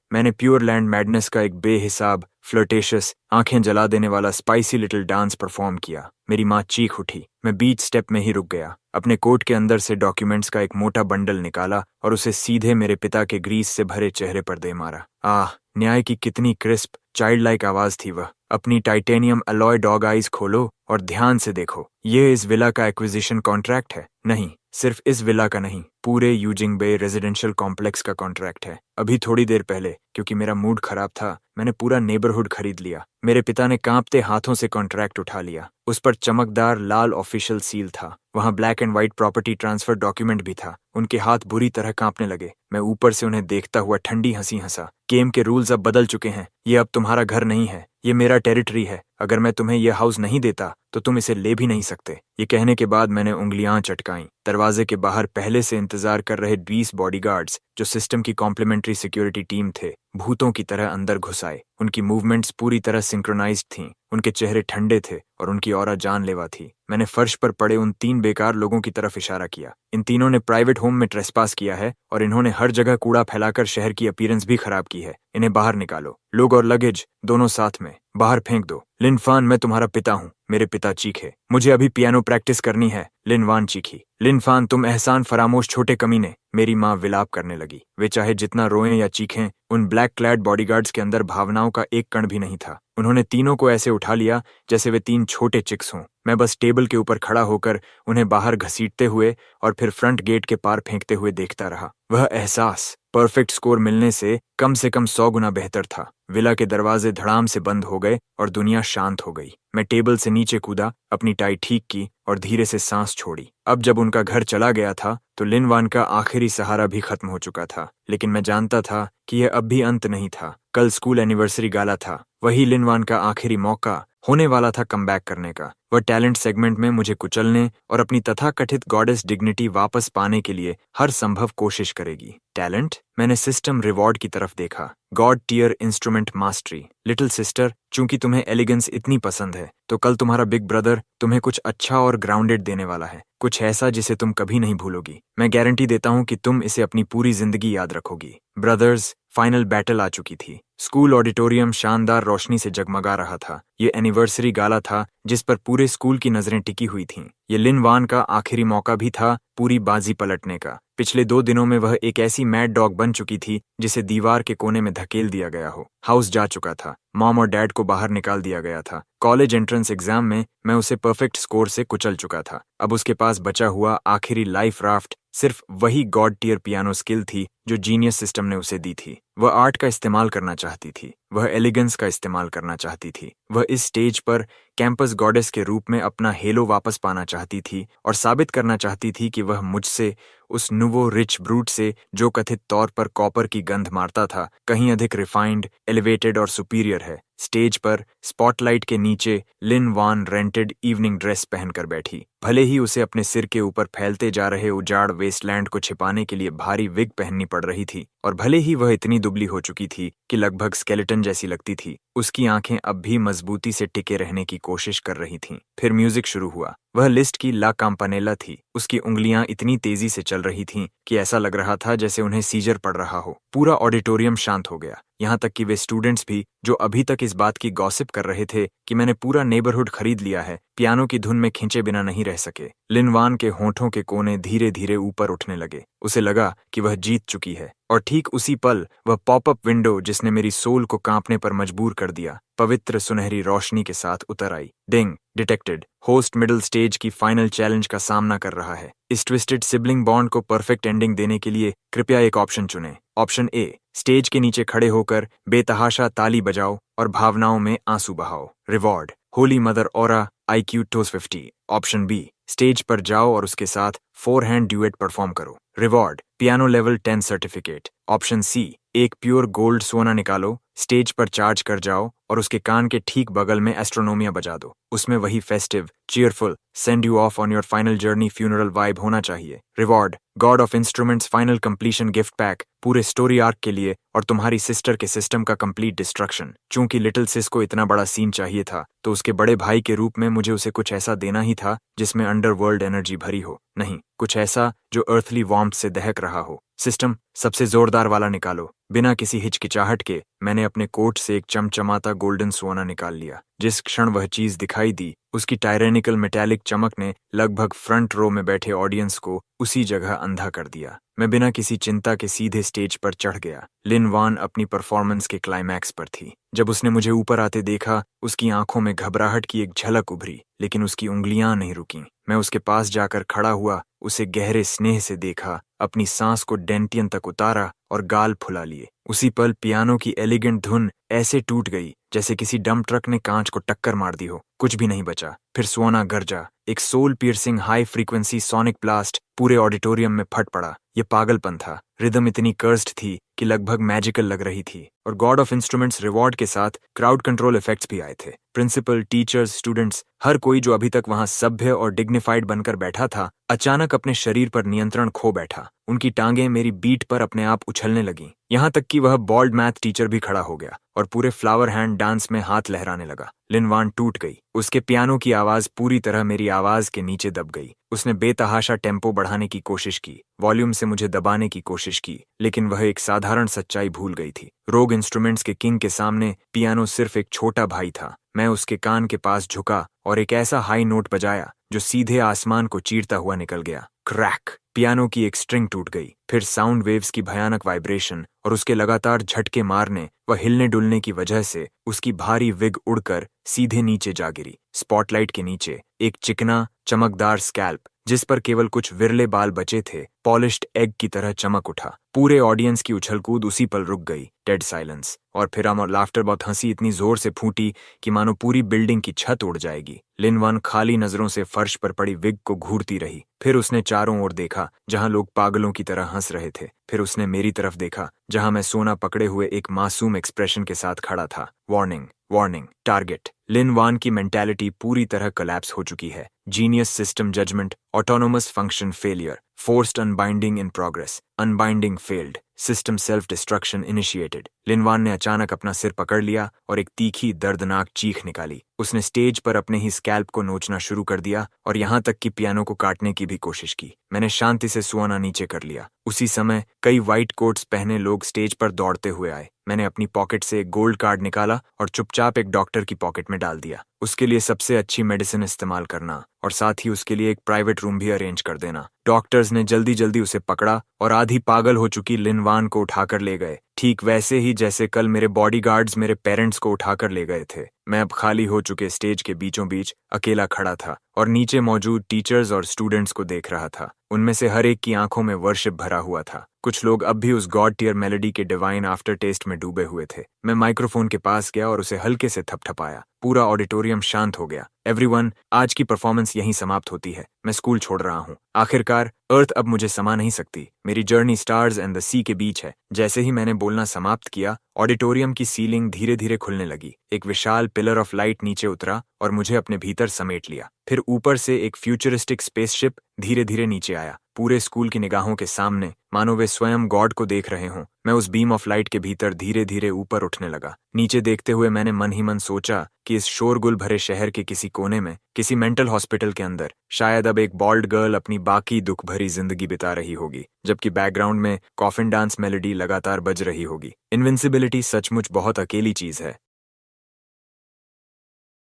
मैंने प्योर लैंड मैडनेस का एक बेहिसाब, फ्लर्टेशियस, आंखें जला देने वाला स्पाइसी लिटिल डांस परफॉर्म किया। मेरी माँ चीख उठी। मैं बीच स्टेप में ही रुक गया। अपने कोट के अंदर से डॉक्यूमेंट्स का एक मोटा बंडल निकाला और उसे सीधे मेरे पिता के ग्रीस से भरे चेहरे पर दे मारा। आह, न्याय की कितनी क्रिस्प, चाइल्ड लाइक आवाज थी वह। अपनी टाइटेनियम अलॉय डॉग आइज खोलो और ध्यान से देखो। ये इस विला का एक्विजिशन कॉन्ट्रैक्ट है। नहीं, सिर्फ इस विला का नहीं, पूरे यूजिंग बे रेजिडेंशियल कॉम्प्लेक्स का कॉन्ट्रैक्ट है। अभी थोड़ी देर पहले, क्योंकि मेरा मूड खराब था, मैंने पूरा नेबरहुड खरीद लिया। मेरे पिता ने कांपते हाथों से कॉन्ट्रैक्ट उठा लिया। उस पर चमकदार लाल ऑफिशियल सील था। वहां black and white property transfer document भी था। उनके हाथ बुरी तरह कांपने लगे। मैं ऊपर से उन्हें देखता हुआ ठंडी हंसी हंसा। गेम के रूल्स अब बदल चुके हैं। ये अब तुम्हारा घर नहीं है, ये मेरा टेरिटरी है। अगर मैं तुम्हें यह हाउस नहीं देता तो तुम इसे ले भी नहीं सकते। ये कहने के बाद मैंने उंगलियां चटकाईं। दरवाजे के बाहर पहले से इंतजार कर रहे 20 बॉडीगार्ड्स, जो सिस्टम की कॉम्प्लीमेंट्री सिक्योरिटी टीम थे, भूतों की तरह अंदर घुस आए। उनकी मूवमेंट्स पूरी तरह सिंक्रोनाइज्ड थीं। उनके चेहरे ठंडे थे और उनकी ऑरा जानलेवा थी। मैंने फर्श पर पड़े उन 3 बेकार लोगों की तरफ इशारा किया। इन तीनों ने प्राइवेट होम में ट्रेसपास किया है और इन्होंने हर जगह कूड़ा फैलाकर शहर की अपीयरेंस भी खराब की है। इन्हें बाहर निकालो। लोग और लगेज दोनों साथ में बाहर फेंक दो। लिन फान, मैं तुम्हारा पिता हूँ। मेरे पिता चीखे। मुझे अभी पियानो प्रैक्टिस करनी है। लिन वान चीखी। लिन फान, तुम एहसान फरामोश छोटे कमीने। मेरी माँ विलाप करने लगी। वे चाहे जितना रोएं या चीखें, उन ब्लैक क्लैड बॉडीगार्ड्स के अंदर भावनाओं का एक कण भी नहीं था। उन्होंने तीनों को ऐसे उठा लिया जैसे वे 3 छोटे चिक्स हों। मैं बस टेबल के ऊपर खड़ा होकर उन्हें बाहर घसीटते हुए और फिर फ्रंट गेट के पार फेंकते हुए देखता रहा। वह एहसास परफेक्ट स्कोर मिलने से कम 100 गुना बेहतर था। विला के दरवाजे धड़ाम से बंद हो गए और दुनिया शांत हो गई। मैं टेबल से नीचे कूदा, अपनी टाई ठीक की और धीरे से सांस छोड़ी। अब जब उनका घर चला गया था तो लिन वान का आखिरी सहारा भी खत्म हो चुका था। लेकिन मैं जानता था कि यह अब भी अंत नहीं था। कल स्कूल एनिवर्सरी गाला था। वही लिन वान का आखिरी मौका होने वाला था कमबैक करने का। वह टैलेंट सेगमेंट में मुझे कुचलने और अपनी तथाकथित गॉडेस डिग्निटी वापस पाने के लिए हर संभव कोशिश करेगी। टैलेंट? मैंने सिस्टम रिवॉर्ड की तरफ देखा। God tier instrument mastery. Little sister, चूंकि तुम्हें एलिगेंस इतनी पसंद है तो कल तुम्हारा बिग ब्रदर तुम्हें कुछ अच्छा और ग्राउंडेड देने वाला है। कुछ ऐसा जिसे तुम कभी नहीं भूलोगी। मैं गारंटी देता हूं कि तुम इसे अपनी पूरी जिंदगी याद रखोगी। ब्रदर्स, फाइनल बैटल आ चुकी थी। स्कूल ऑडिटोरियम शानदार रोशनी से जगमगा रहा था। ये एनिवर्सरी गाला था जिस पर पूरे स्कूल की नजरें टिकी हुई थीं। ये लिन वान का आखिरी मौका भी था पूरी बाजी पलटने का। पिछले 2 दिनों में वह एक ऐसी मैड डॉग बन चुकी थी जिसे दीवार के कोने में धकेल दिया गया हो। हाउस जा चुका था। मॉम और डैड को बाहर निकाल दिया गया था। कॉलेज एंट्रेंस एग्जाम में मैं उसे परफेक्ट स्कोर से कुचल चुका था। अब उसके पास बचा हुआ आखिरी लाइफ राफ्ट सिर्फ वही गॉड टियर पियानो स्किल थी जो जीनियस सिस्टम ने उसे दी थी। वह आर्ट का इस्तेमाल करना चाहती थी। वह एलिगेंस का इस्तेमाल करना चाहती थी। वह इस स्टेज पर कैंपस गॉडेस के रूप में अपना हेलो वापस पाना चाहती थी और साबित करना चाहती थी कि वह मुझसे, उस नुवो रिच ब्रूट से जो कथित तौर पर कॉपर की गंध मारता था, कहीं अधिक रिफाइंड, एलिवेटेड और सुपीरियर है। स्टेज पर स्पॉटलाइट के नीचे लिन वान रेंटेड इवनिंग ड्रेस पहनकर बैठी। भले ही उसे अपने सिर के ऊपर फैलते जा रहे उजाड़ वेस्टलैंड को छिपाने के लिए भारी विग पहननी पड़ रही थी और भले ही वह इतनी दुबली हो चुकी थी कि लगभग स्केलेटन जैसी लगती थी, उसकी आंखें अब भी मजबूती से टिके रहने की कोशिश कर रही थीं। फिर म्यूजिक शुरू हुआ। वह लिस्ट की ला काम्पानेला थी। उसकी उंगलियां इतनी तेजी से चल रही थीं कि ऐसा लग रहा था जैसे उन्हें सीजर पड़ रहा हो। पूरा ऑडिटोरियम शांत हो गया, यहाँ तक कि वे स्टूडेंट्स भी जो अभी तक इस बात की गॉसिप कर रहे थे कि मैंने पूरा नेबरहुड खरीद लिया है, पियानो की धुन में खींचे बिना नहीं रह सके। लिनवान के होठों के कोने धीरे धीरे ऊपर उठने लगे। उसे लगा कि वह जीत चुकी है, और ठीक उसी पल वह पॉपअप विंडो जिसने मेरी सोल को कांपने पर मजबूर कर दिया, पवित्र सुनहरी रोशनी के साथ उतर आई। डिंग, डिटेक्टेड। होस्ट मिडिल स्टेज की फाइनल चैलेंज का सामना कर रहा है। इस ट्विस्टेड सिबलिंग बॉन्ड को परफेक्ट एंडिंग देने के लिए कृपया एक ऑप्शन चुनें। ऑप्शन ए, स्टेज के नीचे खड़े होकर बेतहाशा ताली बजाओ और भावनाओं में आंसू बहाओ। Reward, holy mother aura IQ टोस 50। ऑप्शन बी, स्टेज पर जाओ और उसके साथ 4 हैंड ड्यूएट परफॉर्म करो। Reward, piano level 10 certificate. Option C, एक प्योर गोल्ड सोना निकालो, स्टेज पर चार्ज कर जाओ और उसके कान के ठीक बगल में एस्ट्रोनोमिया बजा दो। उसमें वही festive, cheerful, send you of on your final journey funeral vibe होना चाहिए। Reward, God of instruments final completion gift pack, पूरे स्टोरी आर्क के लिए और तुम्हारी सिस्टर के सिस्टम का कंप्लीट डिस्ट्रक्शन। चूंकि लिटिल सिस को इतना बड़ा सीन चाहिए था, तो उसके बड़े भाई के रूप में मुझे उसे कुछ ऐसा देना ही था जिसमें अंडरवर्ल्ड एनर्जी भरी हो, नहीं कुछ ऐसा जो अर्थली वार्मथ से दहक रहा हो। सिस्टम सबसे जोरदार वाला निकालो। बिना किसी हिचकिचाहट के मैंने अपने कोट से एक चमचमाता गोल्डन सोना निकाल लिया। जिस क्षण वह चीज दिखाई दी, उसकी टायरेनिकल मेटालिक चमक ने लगभग फ्रंट रो में बैठे ऑडियंस को उसी जगह अंधा कर दिया। मैं बिना किसी चिंता के सीधे स्टेज पर चढ़ गया। लिन वान अपनी परफॉर्मेंस के क्लाइमैक्स पर थी। जब उसने मुझे ऊपर आते देखा, उसकी आंखों में घबराहट की एक झलक उभरी, लेकिन उसकी उंगलियां नहीं रुकीं। मैं उसके पास जाकर खड़ा हुआ, उसे गहरे स्नेह से देखा, अपनी सांस को डेंटियन तक उतारा और गाल फुला लिए। उसी पल पियानो की एलिगेंट धुन ऐसे टूट गई जैसे किसी डंप ट्रक ने कांच को टक्कर मार दी हो। कुछ भी नहीं बचा। फिर सोना गरजा, एक soul piercing high frequency sonic blast पूरे ऑडिटोरियम में फट पड़ा। ये पागलपन था। रिदम इतनी कर्स्ड थी कि लगभग मैजिकल लग रही थी, और गॉड ऑफ इंस्ट्रूमेंट्स रिवॉर्ड के साथ क्राउड कंट्रोल इफेक्ट्स भी आए थे। प्रिंसिपल, टीचर्स, स्टूडेंट्स, हर कोई जो अभी तक वहां सभ्य और डिग्निफाइड बनकर बैठा था, अचानक अपने शरीर पर नियंत्रण खो बैठा। उनकी टांगें मेरी बीट पर अपने आप उछलने लगीं, यहाँ तक कि वह बॉल्ड मैथ टीचर भी खड़ा हो गया और पूरे फ्लावर हैंड डांस में हाथ लहराने लगा। लिन वान टूट गई। उसके पियानो की आवाज पूरी तरह मेरी आवाज के नीचे दब गई। उसने बेतहाशा टेम्पो बढ़ाने की कोशिश की, वॉल्यूम से मुझे दबाने की कोशिश की, लेकिन वह एक साधारण सच्चाई भूल गई थी। रोग इंस्ट्रूमेंट्स के किंग के सामने पियानो सिर्फ एक छोटा भाई था। मैं उसके कान के पास झुका और एक ऐसा हाई नोट बजाया जो सीधे आसमान को चीरता हुआ निकल गया। क्रैक! पियानो की एक स्ट्रिंग टूट गई। फिर साउंड वेव्स की भयानक वाइब्रेशन और उसके लगातार झटके मारने व हिलने डुलने की वजह से उसकी भारी विग उड़कर सीधे नीचे जा गिरी। स्पॉटलाइट के नीचे एक चिकना, चमकदार स्कैल्प, जिस पर केवल कुछ विरले बाल बचे थे, पॉलिश्ड एग की तरह चमक उठा। पूरे ऑडियंस की उछलकूद उसी पल रुक गई। Dead silence. और फिर हम और लाफ्टर बहुत हंसी इतनी जोर से फूटी कि मानो पूरी बिल्डिंग की छत उड़ जाएगी। लिन वान खाली नजरों से फर्श पर पड़ी विग को घूरती रही। फिर उसने चारों ओर देखा, जहां लोग पागलों की तरह हंस रहे थे। फिर उसने मेरी तरफ देखा, जहां मैं सोना पकड़े हुए एक मासूम एक्सप्रेशन के साथ खड़ा था। Warning, warning, target. Lin Wan की मेंटालिटी पूरी तरह कोलैप्स हो चुकी है। Genius system judgement, autonomous function failure, forced unbinding in progress, unbinding failed, system self destruction initiated. Lin Wan ने अचानक अपना सिर पकड़ लिया और एक तीखी, दर्दनाक चीख निकाली। उसने स्टेज पर अपने ही स्कैल्प को नोचना शुरू कर दिया और यहाँ तक कि पियानो को काटने की भी कोशिश की। मैंने शांति से सोना नीचे कर लिया। उसी समय कई व्हाइट कोट्स पहने लोग स्टेज पर दौड़ते हुए आए। मैंने अपनी पॉकेट से एक गोल्ड कार्ड निकाला और चुपचाप एक डॉक्टर की पॉकेट में डाल दिया। उसके लिए सबसे अच्छी मेडिसिन इस्तेमाल करना और साथ ही उसके लिए एक प्राइवेट रूम भी अरेंज कर देना। डॉक्टर्स ने जल्दी जल्दी उसे पकड़ा और आधी पागल हो चुकी लिन वान को उठाकर ले गए, ठीक वैसे ही जैसे कल मेरे बॉडीगार्ड्स मेरे पेरेंट्स को उठाकर ले गए थे। मैं अब खाली हो चुके स्टेज के बीचों बीच अकेला खड़ा था और नीचे मौजूद टीचर्स और स्टूडेंट्स को देख रहा था। उनमें से हर एक की आंखों में वर्शिप भरा हुआ था। कुछ लोग अब भी उस गॉड टियर मेलोडी के डिवाइन आफ्टर टेस्ट में डूबे हुए थे। मैं माइक्रोफोन के पास गया और उसे हल्के से थपथपाया। पूरा ऑडिटोरियम शांत हो गया। एवरीवन, आज की परफॉर्मेंस यहीं समाप्त होती है। मैं स्कूल छोड़ रहा हूँ। आखिरकार अर्थ अब मुझे समा नहीं सकती। मेरी जर्नी स्टार्स एंड द सी के बीच है। जैसे ही मैंने बोलना समाप्त किया, ऑडिटोरियम की सीलिंग धीरे धीरे खुलने लगी। एक विशाल पिलर ऑफ लाइट नीचे उतरा और मुझे अपने भीतर समेट लिया। फिर ऊपर से एक फ्यूचरिस्टिक स्पेसशिप धीरे धीरे नीचे आया, पूरे स्कूल की निगाहों के सामने, मानो वे स्वयं गॉड को देख रहे हों। मैं उस बीम ऑफ लाइट के भीतर धीरे धीरे ऊपर उठने लगा। नीचे देखते हुए मैंने मन ही मन सोचा कि इस शोरगुल भरे शहर के किसी कोने में, किसी मेंटल हॉस्पिटल के अंदर, शायद अब एक बॉल्ड गर्ल अपनी बाकी दुख भरी जिंदगी बिता रही होगी, जबकि बैकग्राउंड में कॉफिन डांस मेलोडी लगातार बज रही होगी। इनविंसिबिलिटी सचमुच बहुत अकेली चीज है।